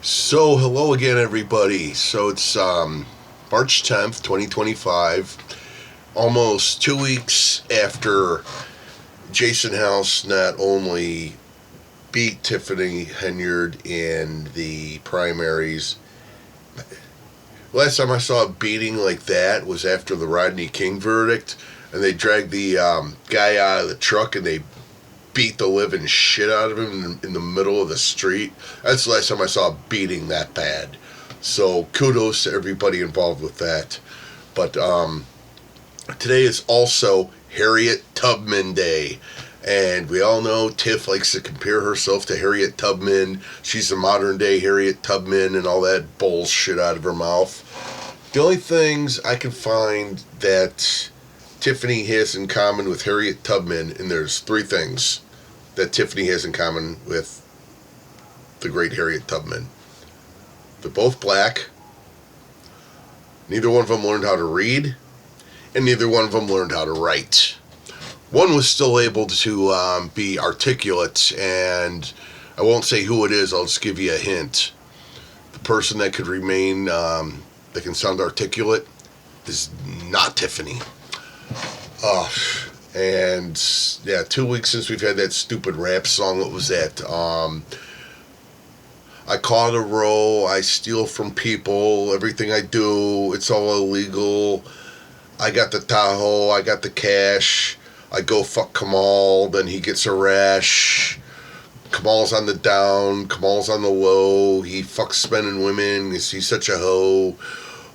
So, hello again, everybody. So, it's March 10th, 2025, almost 2 weeks after Jason House not only beat Tiffany Henyard in the primaries. Last time I saw a beating like that was after the Rodney King verdict, and they dragged the guy out of the truck and they beat the living shit out of him in the middle of the street. That's the last time I saw a beating that bad. So kudos to everybody involved with that. But today is also Harriet Tubman Day. And we all know Tiff likes to compare herself to Harriet Tubman. She's the modern day Harriet Tubman and all that bullshit out of her mouth. The only things I can find that Tiffany has in common with Harriet Tubman, and there's three things that Tiffany has in common with the great Harriet Tubman. They're both black. Neither one of them learned how to read, and neither one of them learned how to write. One was still able to be articulate, and I won't say who it is, I'll just give you a hint. The person that could remain, that can sound articulate, is not Tiffany. And yeah, 2 weeks since we've had that stupid rap song. What was that? I caught a row, I steal from people, everything I do, it's all illegal. I got the Tahoe, I got the cash. I go fuck Kamal, then he gets a rash. Kamal's on the down, Kamal's on the low. He fucks men and women, he's such a hoe.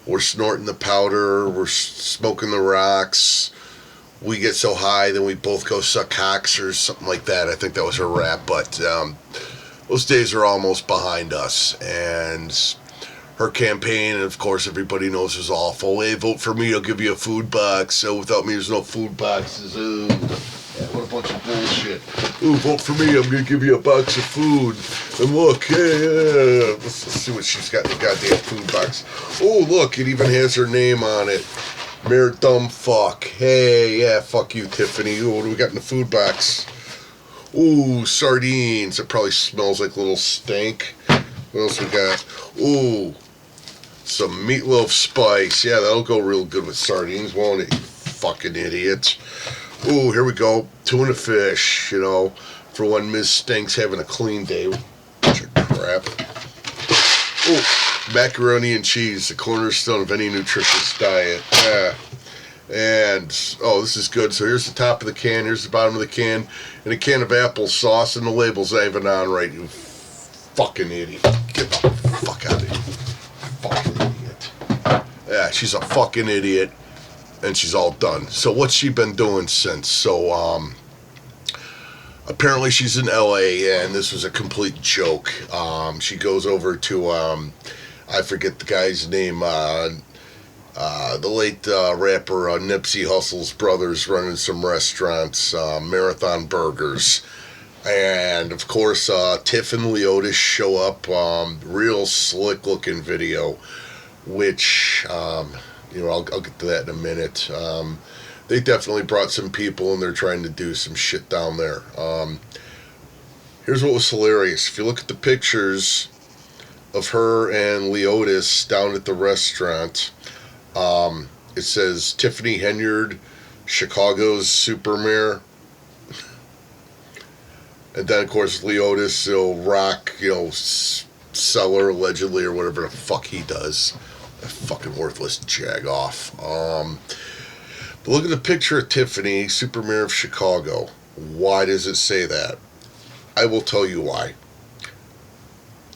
We're snorting the powder, we're smoking the rocks. We get so high, then we both go suck cocks or something like that. I think that was her rap, but those days are almost behind us. And her campaign, and of course everybody knows, is awful. Hey, vote for me, I'll give you a food box. So without me, there's no food boxes. Ooh, yeah, what a bunch of bullshit. Ooh, vote for me, I'm going to give you a box of food. And look, hey, let's see what she's got in the goddamn food box. Oh, look, it even has her name on it. Mayor Dumb Fuck. Hey, yeah, fuck you, Tiffany. Ooh, what do we got in the food box? Ooh, sardines. It probably smells like Lil Stank. What else we got? Ooh, some meatloaf spice. Yeah, that'll go real good with sardines, won't it, you fucking idiot? Ooh, here we go. Tuna fish, you know, for when Ms. Stank's having a clean day. Bunch of crap. Ooh, macaroni and cheese, the cornerstone of any nutritious diet. Yeah. And, oh, this is good. So here's the top of the can, here's the bottom of the can, and a can of applesauce, and the label's not even on right, you fucking idiot. Get the fuck out of here. Fucking idiot. Yeah, she's a fucking idiot, and she's all done. So what's she been doing since? So, apparently she's in LA, and this was a complete joke. She goes over to, I forget the guy's name, the late rapper Nipsey Hussle's brothers running some restaurants, Marathon Burgers. And of course, Tiff and Leotis show up, real slick looking video, which, I'll get to that in a minute. They definitely brought some people and they're trying to do some shit down there. Here's what was hilarious. If you look at the pictures of her and Leotis down at the restaurant, it says Tiffany Henyard, Chicago's super mayor. And then, of course, Leotis, rock, seller, allegedly, or whatever the fuck he does. A fucking worthless jag-off. But look at the picture of Tiffany, super mayor of Chicago. Why does it say that? I will tell you why.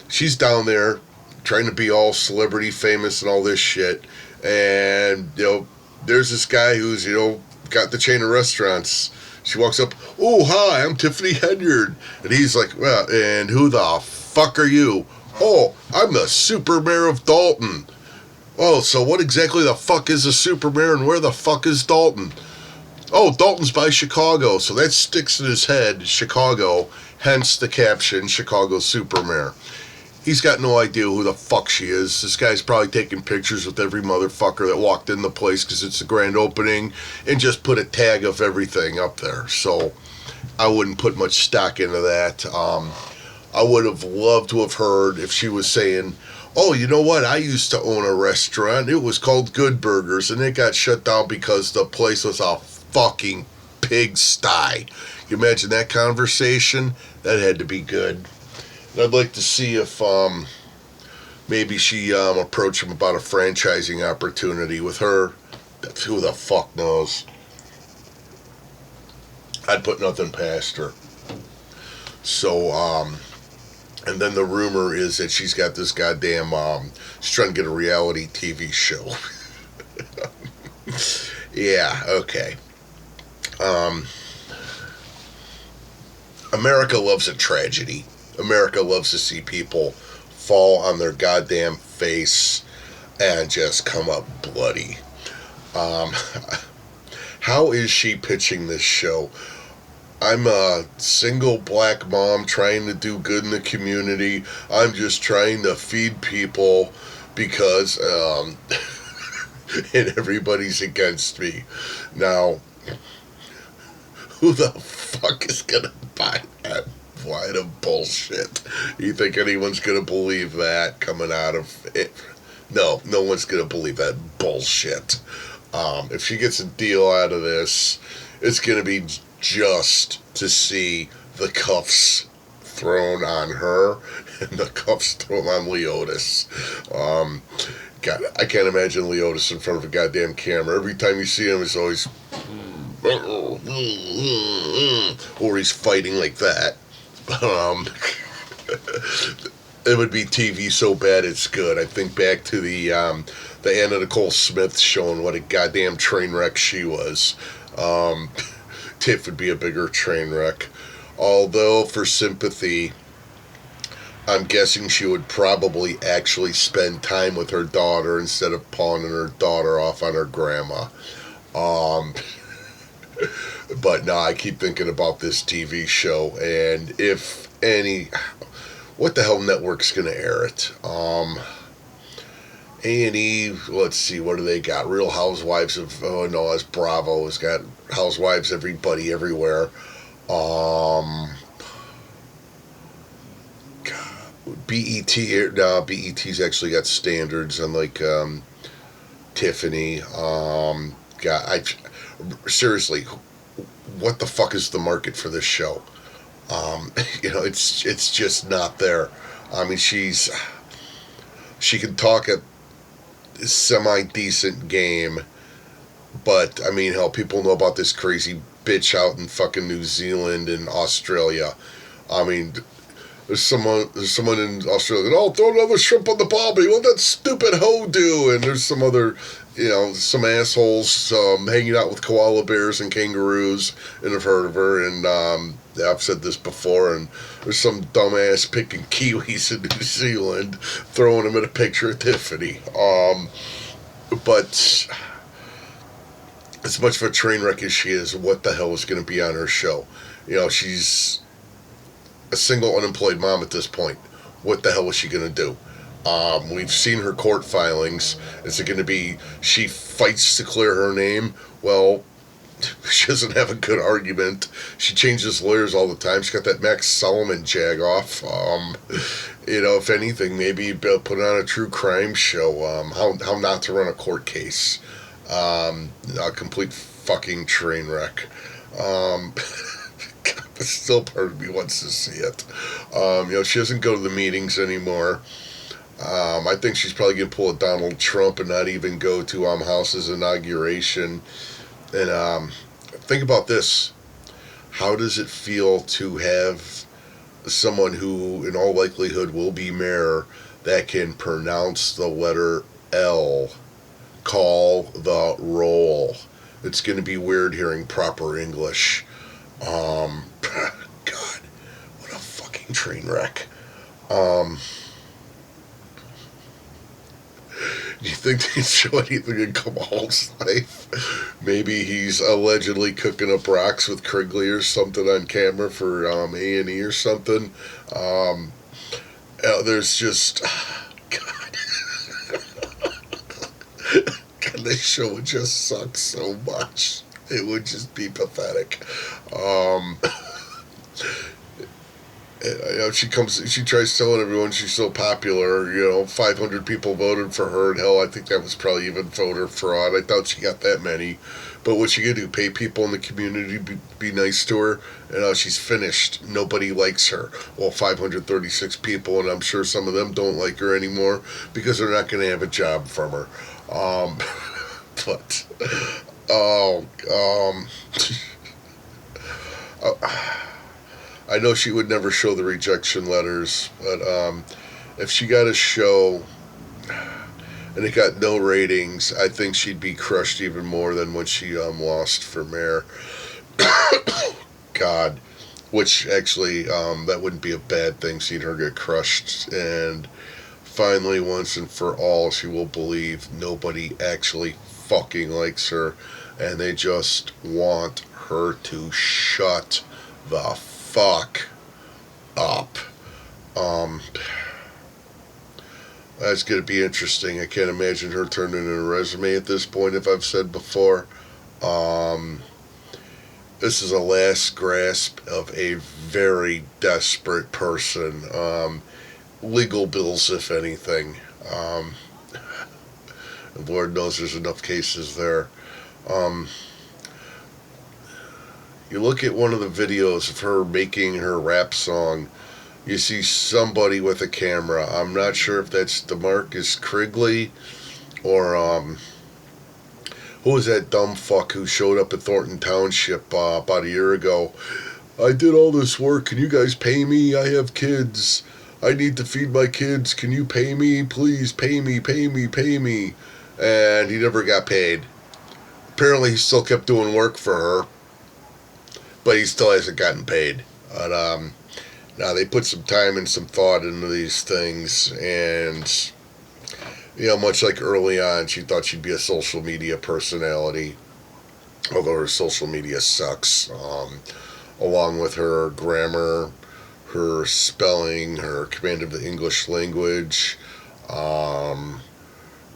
She's down there trying to be all celebrity famous and all this shit. And, there's this guy who's, got the chain of restaurants. She walks up, oh, hi, I'm Tiffany Henyard. And he's like, well, and who the fuck are you? Oh, I'm the super mayor of Dalton. Oh, so what exactly the fuck is a super mayor and where the fuck is Dalton? Oh, Dalton's by Chicago. So that sticks in his head, Chicago, hence the caption, Chicago super mayor. He's got no idea who the fuck she is. This guy's probably taking pictures with every motherfucker that walked in the place because it's the grand opening and just put a tag of everything up there. So I wouldn't put much stock into that. I would have loved to have heard if she was saying, oh, you know what? I used to own a restaurant. It was called Good Burgers, and it got shut down because the place was a fucking pigsty. You imagine that conversation? That had to be good. And I'd like to see if maybe she approached him about a franchising opportunity with her. Who the fuck knows? I'd put nothing past her. So, and then the rumor is that she's got this goddamn, she's trying to get a reality TV show. Yeah, okay. America loves a tragedy. America loves to see people fall on their goddamn face and just come up bloody. Um, how is she pitching this show? I'm a single black mom trying to do good in the community. I'm just trying to feed people because, and everybody's against me. Now, who the fuck is gonna buy that line of bullshit? You think anyone's gonna believe that coming out of it? No, no one's gonna believe that bullshit. If she gets a deal out of this, it's gonna be just to see the cuffs thrown on her and the cuffs thrown on Leotis. God, I can't imagine Leotis in front of a goddamn camera. Every time you see him, it's always, or he's fighting like that. It would be TV so bad it's good. I think back to the Anna Nicole Smith show and what a goddamn train wreck she was. Tiff would be a bigger train wreck. Although, for sympathy, I'm guessing she would probably actually spend time with her daughter instead of pawning her daughter off on her grandma. But no, I keep thinking about this TV show, and if any, what the hell network's gonna air it? A&E, let's see, what do they got? Real Housewives of, oh no, that's Bravo. It's got Housewives Everybody Everywhere. BET, no, BET's actually got standards, unlike Tiffany. Seriously, what the fuck is the market for this show? It's just not there. I mean, she can talk a semi-decent game, but, I mean, hell, people know about this crazy bitch out in fucking New Zealand and Australia. I mean, there's someone in Australia that, oh, throw another shrimp on the barbie. What that stupid hoe do? And there's some other, some assholes hanging out with koala bears and kangaroos, and I've heard of her, and I've said this before, and there's some dumbass picking kiwis in New Zealand, throwing them in a picture of Tiffany. But as much of a train wreck as she is, what the hell is going to be on her show? She's a single unemployed mom at this point. What the hell is she going to do? We've seen her court filings. Is it going to be she fights to clear her name? Well, she doesn't have a good argument. She changes lawyers all the time. She's got that Max Solomon jag-off. If anything, maybe put on a true crime show. How not to run a court case. A complete fucking train wreck. But still part of me wants to see it. She doesn't go to the meetings anymore. I think she's probably going to pull a Donald Trump and not even go to House's inauguration. And think about this. How does it feel to have someone who, in all likelihood, will be mayor that can pronounce the letter L, call the roll? It's going to be weird hearing proper English. God, what a fucking train wreck. Do you think they'd show anything in Kamal's life? Maybe he's allegedly cooking up rocks with Krigley or something on camera for A&E or something. There's just... God. God, this show would just suck so much. It would just be pathetic. She tries telling everyone she's so popular. 500 people voted for her, and hell, I think that was probably even voter fraud. I doubt she got that many. But what she gonna do? Pay people in the community be nice to her? And she's finished. Nobody likes her. Well, 536 people, and I'm sure some of them don't like her anymore because they're not gonna have a job from her. Um, but oh, I know she would never show the rejection letters, but if she got a show and it got no ratings, I think she'd be crushed even more than when she lost for mayor. God, which actually that wouldn't be a bad thing, seeing her get crushed. And finally, once and for all, she will believe nobody actually fucking likes her, and they just want her to shut the fuck up. Um, that's going to be interesting. I can't imagine her turning in a resume at this point, if I've said before. This is a last grasp of a very desperate person. Legal bills, if anything. And Lord knows there's enough cases there. Um, you look at one of the videos of her making her rap song, you see somebody with a camera. I'm not sure if that's DeMarcus Krigley or who was that dumb fuck who showed up at Thornton Township about a year ago. I did all this work. Can you guys pay me? I have kids. I need to feed my kids. Can you pay me? Please pay me, pay me, pay me. And he never got paid. Apparently he still kept doing work for her, but he still hasn't gotten paid. But now they put some time and some thought into these things, and much like early on, she thought she'd be a social media personality, although her social media sucks. Along with her grammar, her spelling, her command of the English language,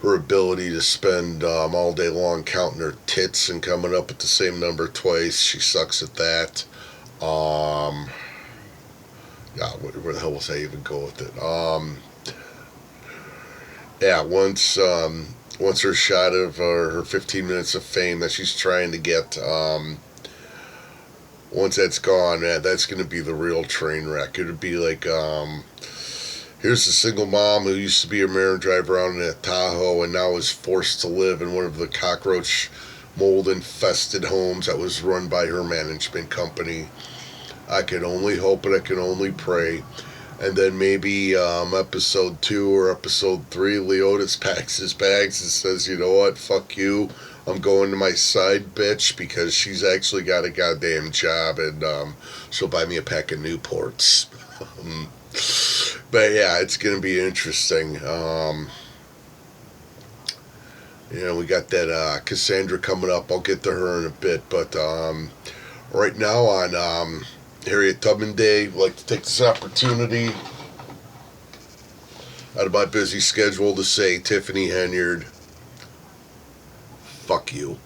her ability to spend all day long counting her tits and coming up with the same number twice. She sucks at that. Yeah, where the hell was I even go with it? Yeah, once her shot of her 15 minutes of fame that she's trying to get, once that's gone, that's going to be the real train wreck. It would be like, here's a single mom who used to be a marriage driver around in a Tahoe and now is forced to live in one of the cockroach mold infested homes that was run by her management company. I can only hope and I can only pray. And then maybe episode 2 or episode 3, Leotis packs his bags and says, you know what, fuck you. I'm going to my side bitch because she's actually got a goddamn job and she'll buy me a pack of Newports. But yeah, it's going to be interesting. We got that Cassandra coming up. I'll get to her in a bit. But right now on Harriet Tubman Day, I'd like to take this opportunity out of my busy schedule to say, Tiffany Henyard, fuck you.